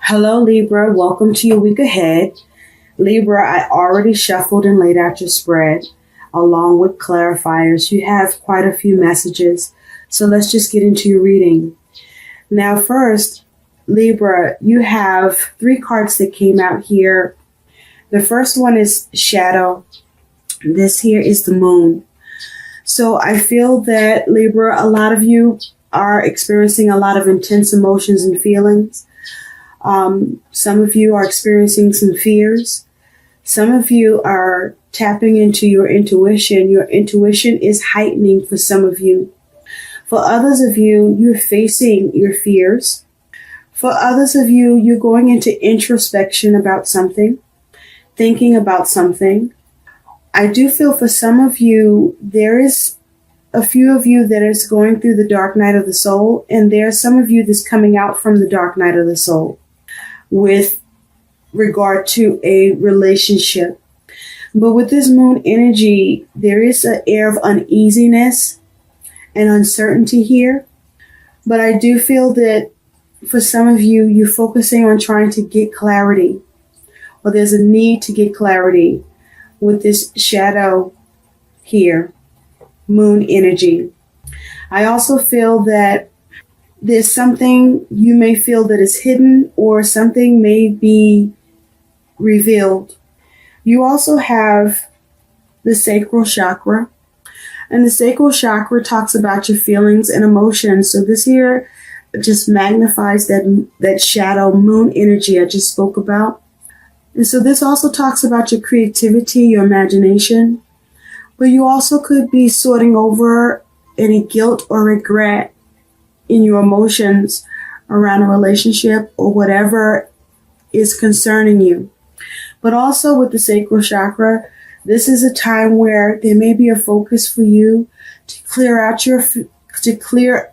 Hello, Libra. Welcome to your week ahead. Libra, I already shuffled and laid out your spread along with clarifiers. You have quite a few messages, so let's just get into your reading. Now, first, Libra, you have three cards that came out here. The first one is Shadow. This here is the Moon. So I feel that, Libra, a lot of you are experiencing a lot of intense emotions and feelings. Some of you are experiencing some fears. Some of you are tapping into your intuition. Your intuition is heightening for some of you. For others of you, you're facing your fears. For others of you, you're going into introspection about something, thinking about something. I do feel for some of you, there is a few of you that is going through the dark night of the soul, and there are some of you that's coming out from the dark night of the soul with regard to a relationship. But with this moon energy, there is an air of uneasiness and uncertainty here. But I do feel that for some of you, you're focusing on trying to get clarity, or there's a need to get clarity with this shadow here, moon energy. I also feel that there's something you may feel that is hidden, or something may be revealed. You also have the sacral chakra, and the sacral chakra talks about your feelings and emotions. So this here just magnifies that shadow moon energy I just spoke about. And so this also talks about your creativity, your imagination, but you also could be sorting over any guilt or regret in your emotions around a relationship or whatever is concerning you. But also with the sacral chakra, this is a time where there may be a focus for you to clear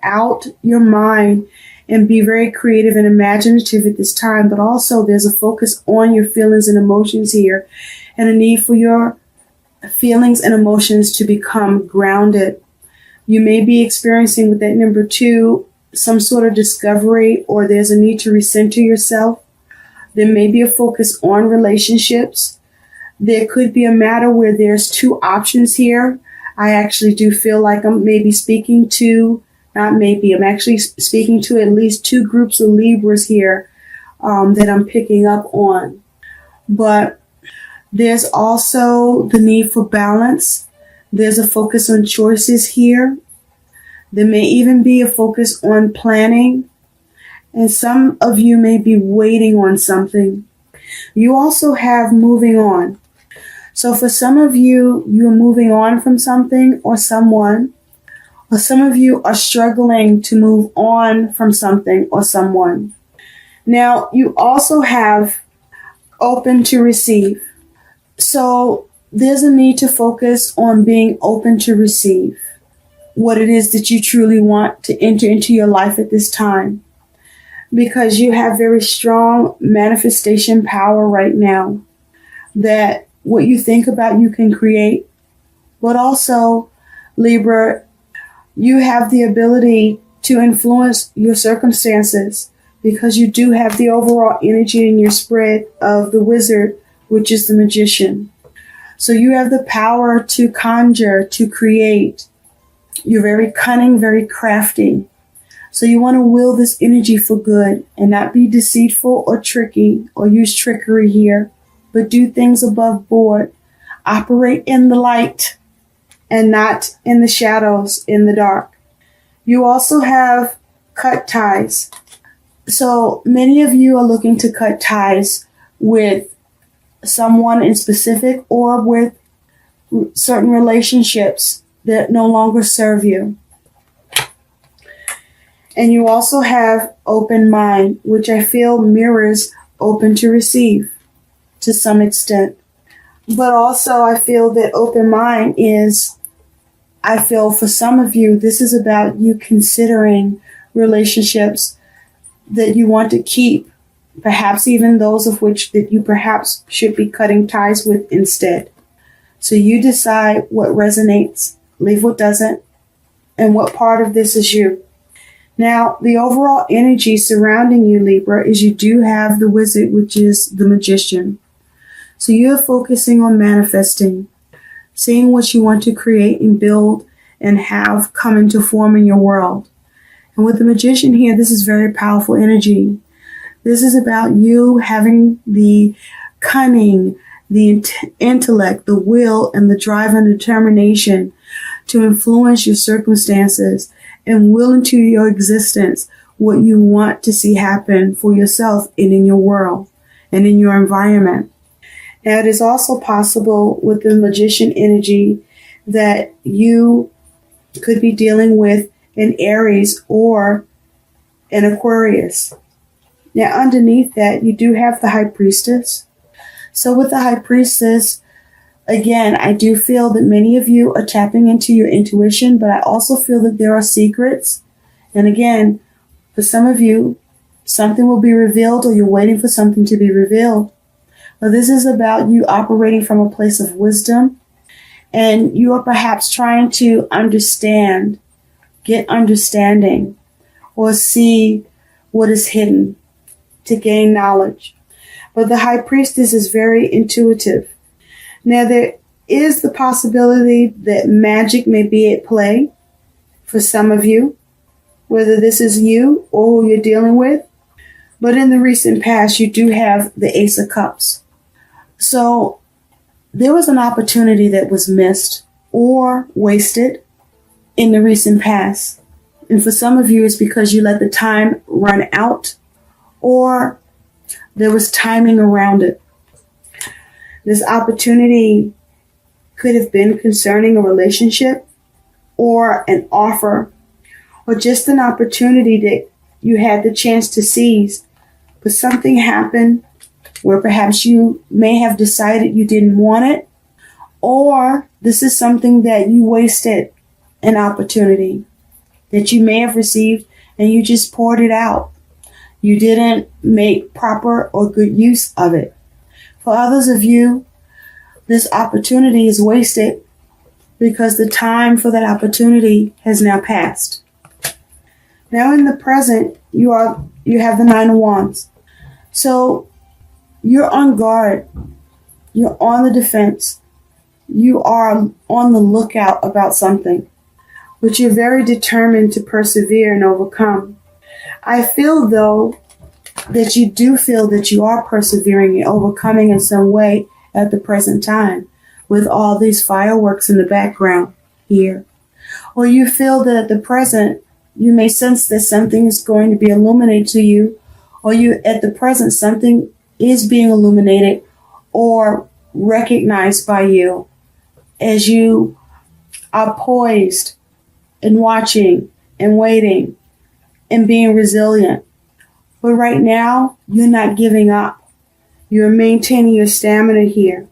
out your mind and be very creative and imaginative at this time. But also there's a focus on your feelings and emotions here, and a need for your feelings and emotions to become grounded. You may be experiencing with that number 2 some sort of discovery, or there's a need to recenter yourself. There may be a focus on relationships. There could be a matter where there's 2 options here. I actually do feel like I'm speaking to at least 2 groups of Libras here that I'm picking up on. But there's also the need for balance. There's a focus on choices here. There may even be a focus on planning. And some of you may be waiting on something. You also have moving on. So for some of you, you're moving on from something or someone, or some of you are struggling to move on from something or someone. Now, you also have open to receive. So there's a need to focus on being open to receive what it is that you truly want to enter into your life at this time, because you have very strong manifestation power right now, that what you think about you can create. But also, Libra, you have the ability to influence your circumstances, because you do have the overall energy in your spread of the wizard, which is the magician. So you have the power to conjure, to create. You're very cunning, very crafty. So you want to will this energy for good and not be deceitful or tricky or use trickery here, but do things above board. Operate in the light and not in the shadows, in the dark. You also have cut ties. So many of you are looking to cut ties with someone in specific, or with certain relationships that no longer serve you. And you also have open mind, which I feel mirrors open to receive to some extent. But also I feel that open mind I feel for some of you, this is about you considering relationships that you want to keep, perhaps even those of which that you perhaps should be cutting ties with instead. So you decide what resonates, leave what doesn't, and what part of this is you. Now, the overall energy surrounding you, Libra, is you do have the wizard, which is the magician. So you're focusing on manifesting, seeing what you want to create and build and have come into form in your world. And with the magician here, this is very powerful energy. This is about you having the cunning, the intellect, the will, and the drive and determination to influence your circumstances and will into your existence what you want to see happen for yourself and in your world and in your environment. Now, it is also possible with the magician energy that you could be dealing with an Aries or an Aquarius. Now, underneath that, you do have the High Priestess. So with the High Priestess, again, I do feel that many of you are tapping into your intuition, but I also feel that there are secrets. And again, for some of you, something will be revealed or you're waiting for something to be revealed. But this is about you operating from a place of wisdom, and you are perhaps trying to understand, get understanding, or see what is hidden to gain knowledge. But the High Priestess is very intuitive. Now, there is the possibility that magic may be at play for some of you, whether this is you or who you're dealing with. But in the recent past, you do have the Ace of Cups. So there was an opportunity that was missed or wasted in the recent past. And for some of you, it's because you let the time run out or there was timing around it. This opportunity could have been concerning a relationship or an offer or just an opportunity that you had the chance to seize, but something happened where perhaps you may have decided you didn't want it, or this is something that you wasted an opportunity that you may have received and you just poured it out. You didn't make proper or good use of it. For others of you, this opportunity is wasted because the time for that opportunity has now passed. Now in the present, you have the Nine of Wands. So you're on guard. You're on the defense. You are on the lookout about something, but you're very determined to persevere and overcome. I feel, though, that you do feel that you are persevering and overcoming in some way at the present time with all these fireworks in the background here. Or you feel that at the present, you may sense that something is going to be illuminated to you, or you at the present, something is being illuminated or recognized by you as you are poised and watching and waiting and being resilient. But right now, you're not giving up. You're maintaining your stamina here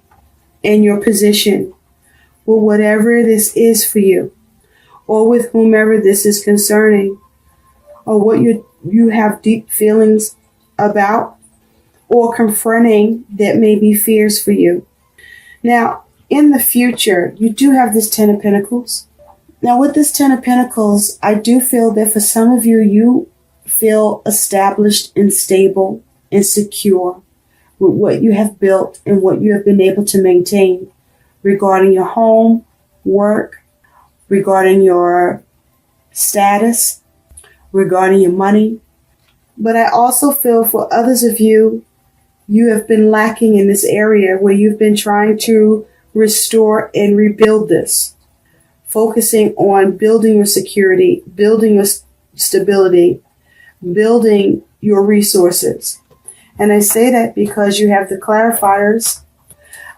and your position with whatever this is for you, or with whomever this is concerning, or what you have deep feelings about, or confronting that may be fears for you. Now, in the future, you do have this Ten of Pentacles. Now, with this Ten of Pentacles, I do feel that for some of you, you feel established and stable and secure with what you have built and what you have been able to maintain regarding your home, work, regarding your status, regarding your money. But I also feel for others of you, you have been lacking in this area where you've been trying to restore and rebuild this, focusing on building your security, building your stability, building your resources. And I say that because you have the clarifiers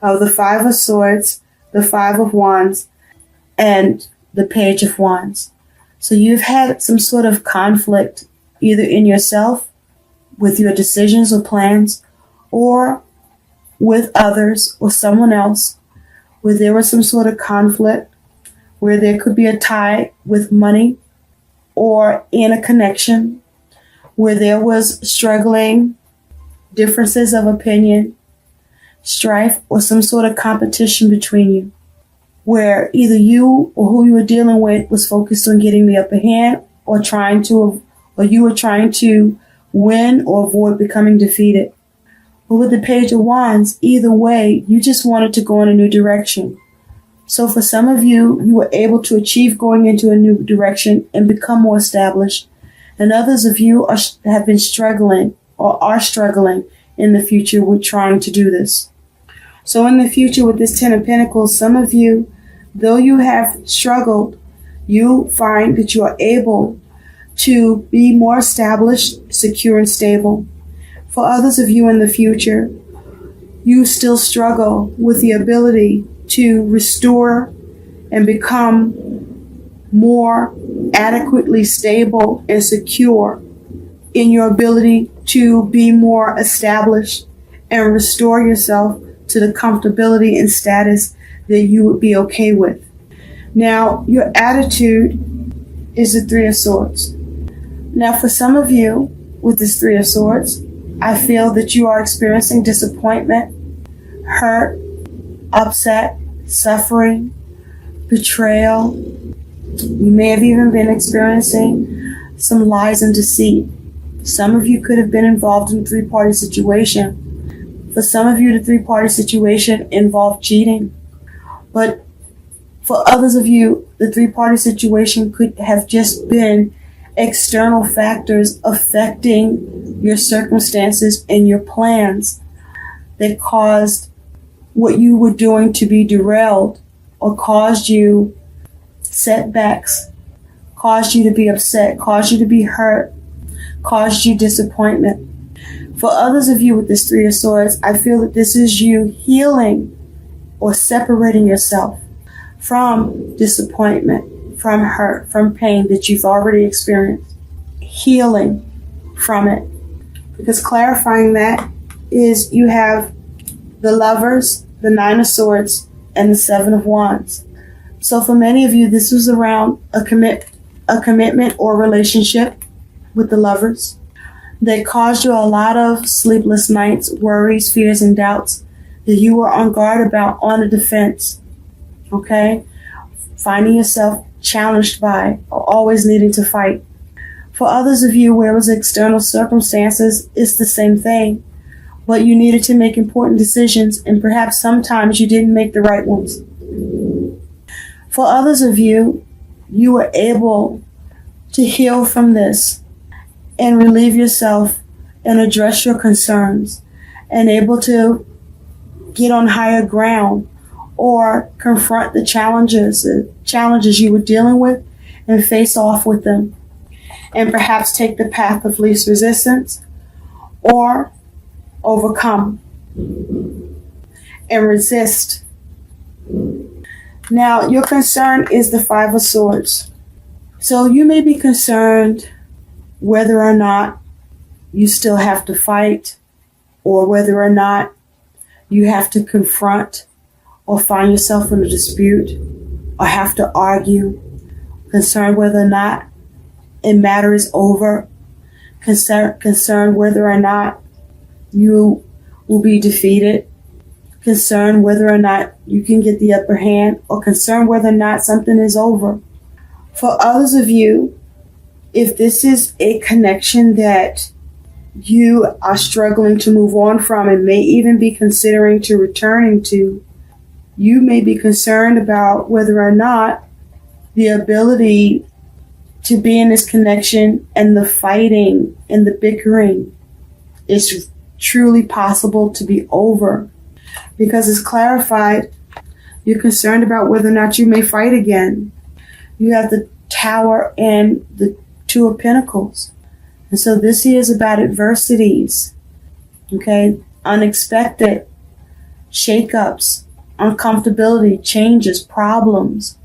of the Five of Swords, the Five of Wands, and the Page of Wands. So you've had some sort of conflict either in yourself with your decisions or plans, or with others or someone else, where there was some sort of conflict, where there could be a tie with money or in a connection, where there was struggling, differences of opinion, strife, or some sort of competition between you, where either you or who you were dealing with was focused on getting the upper hand or trying to or you were trying to win or avoid becoming defeated. But with the Page of Wands, either way, you just wanted to go in a new direction. So for some of you, you were able to achieve going into a new direction and become more established. And others of you have been struggling or are struggling in the future with trying to do this. So in the future with this Ten of Pentacles, some of you, though you have struggled, you find that you are able to be more established, secure, and stable. For others of you in the future, you still struggle with the ability to restore and become more adequately stable and secure in your ability to be more established and restore yourself to the comfortability and status that you would be okay with. Now, your attitude is the Three of Swords. Now, for some of you with this Three of Swords, I feel that you are experiencing disappointment, hurt, upset, suffering, betrayal. You may have even been experiencing some lies and deceit. Some of you could have been involved in a three-party situation. For some of you, the three-party situation involved cheating. But for others of you, the three-party situation could have just been external factors affecting your circumstances and your plans that caused what you were doing to be derailed or caused you setbacks, caused you to be upset, caused you to be hurt, caused you disappointment. For others of you with this Three of Swords, I feel that this is you healing or separating yourself from disappointment, from hurt, from pain that you've already experienced. Healing from it. Because clarifying that is you have the Lovers, the Nine of Swords, and the Seven of Wands. So for many of you, this was around a commitment or relationship with the Lovers that caused you a lot of sleepless nights, worries, fears, and doubts that you were on guard about, on the defense. Okay? Finding yourself challenged by or always needing to fight. For others of you where it was external circumstances, it's the same thing. But you needed to make important decisions, and perhaps sometimes you didn't make the right ones. For others of you, you were able to heal from this and relieve yourself and address your concerns and able to get on higher ground or confront the challenges you were dealing with and face off with them and perhaps take the path of least resistance or overcome and resist. Now, your concern is the Five of Swords. So you may be concerned whether or not you still have to fight or whether or not you have to confront or find yourself in a dispute or have to argue. Concerned whether or not a matter is over. Concerned whether or not you will be defeated, concerned whether or not you can get the upper hand, or concerned whether or not something is over. For others of you, if this is a connection that you are struggling to move on from and may even be considering to returning to, you may be concerned about whether or not the ability to be in this connection and the fighting and the bickering is truly possible to be over. Because it's clarified, you're concerned about whether or not you may fight again. You have the Tower and the Two of Pentacles. And so this here is about adversities, okay? Unexpected shakeups, uncomfortability, changes, problems,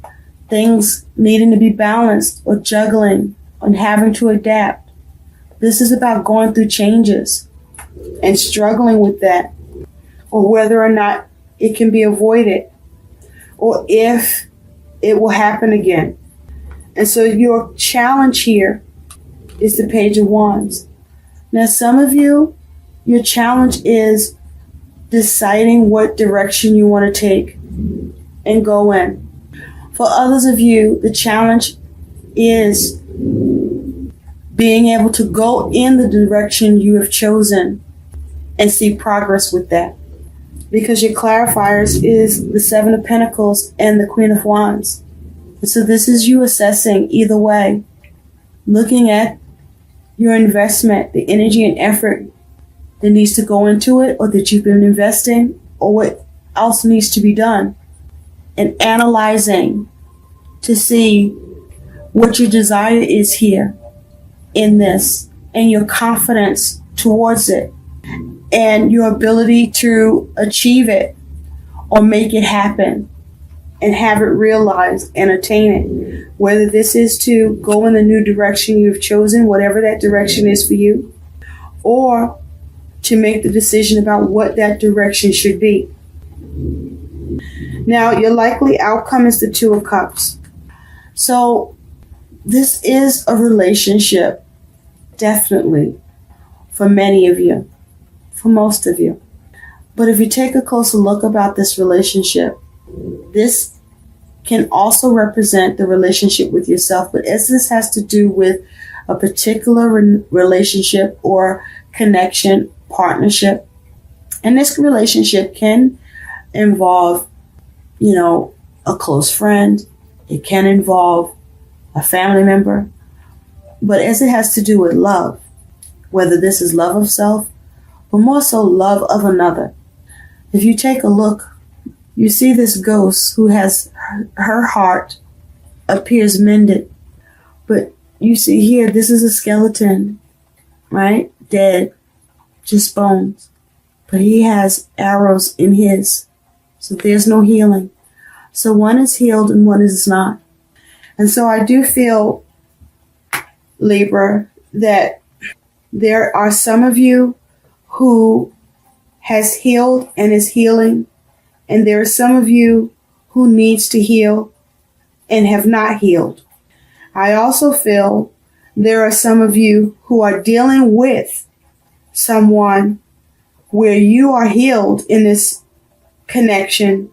things needing to be balanced or juggling and having to adapt. This is about going through changes and struggling with that, or whether or not it can be avoided, or if it will happen again. And so your challenge here is the Page of Wands. Now, some of you, your challenge is deciding what direction you want to take and go in. For others of you, the challenge is being able to go in the direction you have chosen and see progress with that. Because your clarifiers is the Seven of Pentacles and the Queen of Wands. And so this is you assessing either way, looking at your investment, the energy and effort that needs to go into it, or that you've been investing, or what else needs to be done, and analyzing to see what your desire is here in this, and your confidence towards it, and your ability to achieve it or make it happen and have it realized and attain it. Whether this is to go in the new direction you've chosen, whatever that direction is for you, or to make the decision about what that direction should be. Now, your likely outcome is the Two of Cups. So this is a relationship, definitely, for many of you, for most of you. But if you take a closer look about this relationship, this can also represent the relationship with yourself. But as this has to do with a particular relationship or connection, partnership, and this relationship can involve, a close friend. It can involve a family member. But as it has to do with love, whether this is love of self, but more so love of another. If you take a look, you see this ghost who has her heart appears mended. But you see here, this is a skeleton, right? Dead, just bones. But he has arrows in his. So there's no healing. So one is healed and one is not. And so I do feel, Libra, that there are some of you who has healed and is healing, and there are some of you who needs to heal and have not healed. I also feel there are some of you who are dealing with someone where you are healed in this connection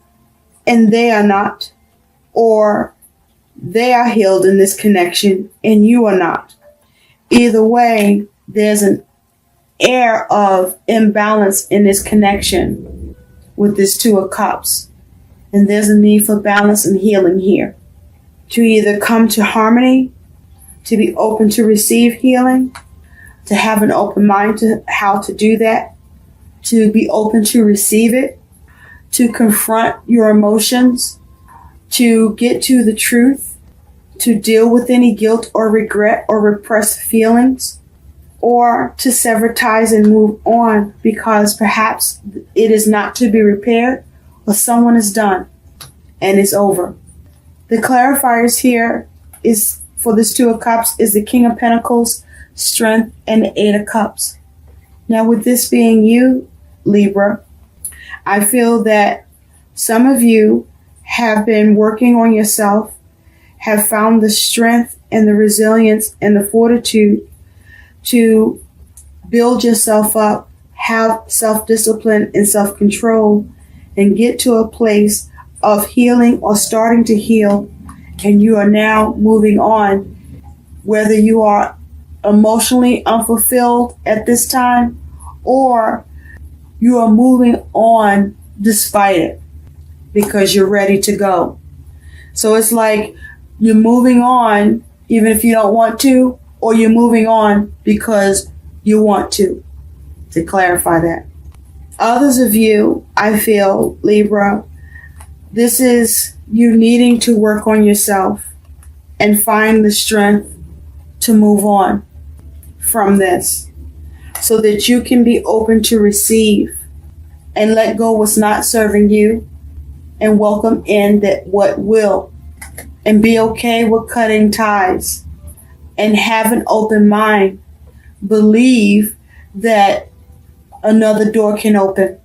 and they are not, or they are healed in this connection and you are not. Either way, there's an air of imbalance in this connection with this Two of Cups. And there's a need for balance and healing here. To either come to harmony, to be open to receive healing, to have an open mind to how to do that, to be open to receive it, to confront your emotions, to get to the truth, to deal with any guilt or regret or repressed feelings, or to sever ties and move on because perhaps it is not to be repaired or someone is done and it's over. The clarifiers here is for this Two of Cups is the King of Pentacles, Strength, and the Eight of Cups. Now with this being you, Libra, I feel that some of you have been working on yourself, have found the strength and the resilience and the fortitude to build yourself up, have self-discipline and self-control, and get to a place of healing or starting to heal, and you are now moving on, whether you are emotionally unfulfilled at this time or you are moving on despite it because you're ready to go. So it's like you're moving on even if you don't want to, or you're moving on because you want to clarify that. Others of you, I feel, Libra, this is you needing to work on yourself and find the strength to move on from this so that you can be open to receive and let go what's not serving you and welcome in that what will, and be okay with cutting ties and have an open mind. Believe that another door can open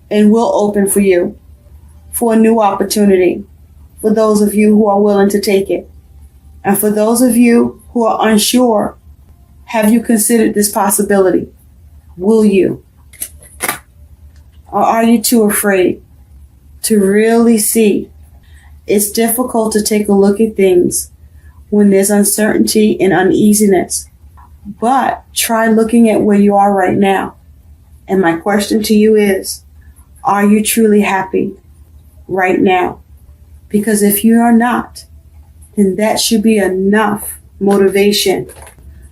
and will open for you for a new opportunity, for those of you who are willing to take it. And for those of you who are unsure, have you considered this possibility? Will you? Or are you too afraid to really see? It's difficult to take a look at things when there's uncertainty and uneasiness. But try looking at where you are right now. And my question to you is, are you truly happy right now? Because if you are not, then that should be enough motivation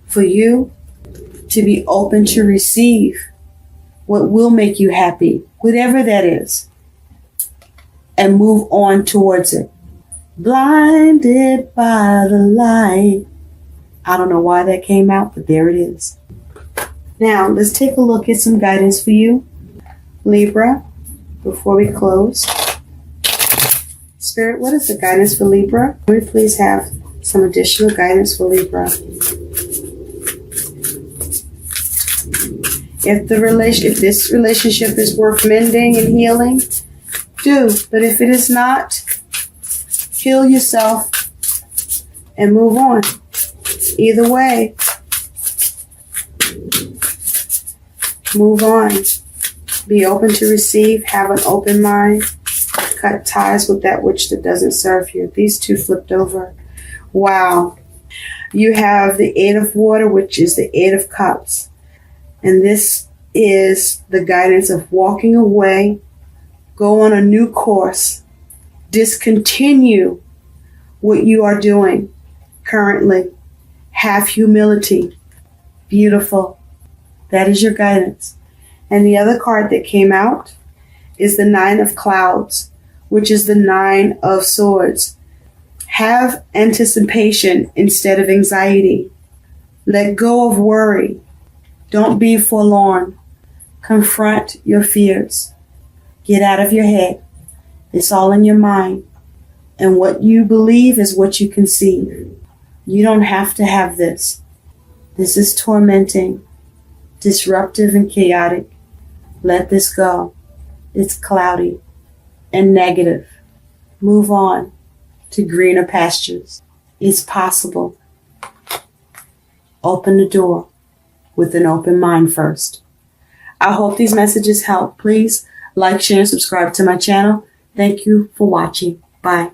for you to be open to receive what will make you happy, whatever that is, and move on towards it. Blinded by the light. I don't know why that came out, but there it is. Now, let's take a look at some guidance for you, Libra, before we close. Spirit, what is the guidance for Libra? Would we please have some additional guidance for Libra? If this relationship is worth mending and healing, do. But if it is not, heal yourself and move on. Either way, move on. Be open to receive. Have an open mind. Cut ties with that which that doesn't serve you. These two flipped over. Wow. You have the Eight of Water, which is the Eight of Cups. And this is the guidance of walking away, go on a new course, discontinue what you are doing currently. Have humility. Beautiful. That is your guidance. And the other card that came out is the Nine of Clouds, which is the Nine of Swords. Have anticipation instead of anxiety. Let go of worry. Don't be forlorn. Confront your fears. Get out of your head. It's all in your mind. And what you believe is what you conceive. You don't have to have this. This is tormenting, disruptive, and chaotic. Let this go. It's cloudy and negative. Move on to greener pastures. It's possible. Open the door with an open mind first. I hope these messages help. Please like, share, and subscribe to my channel. Thank you for watching. Bye.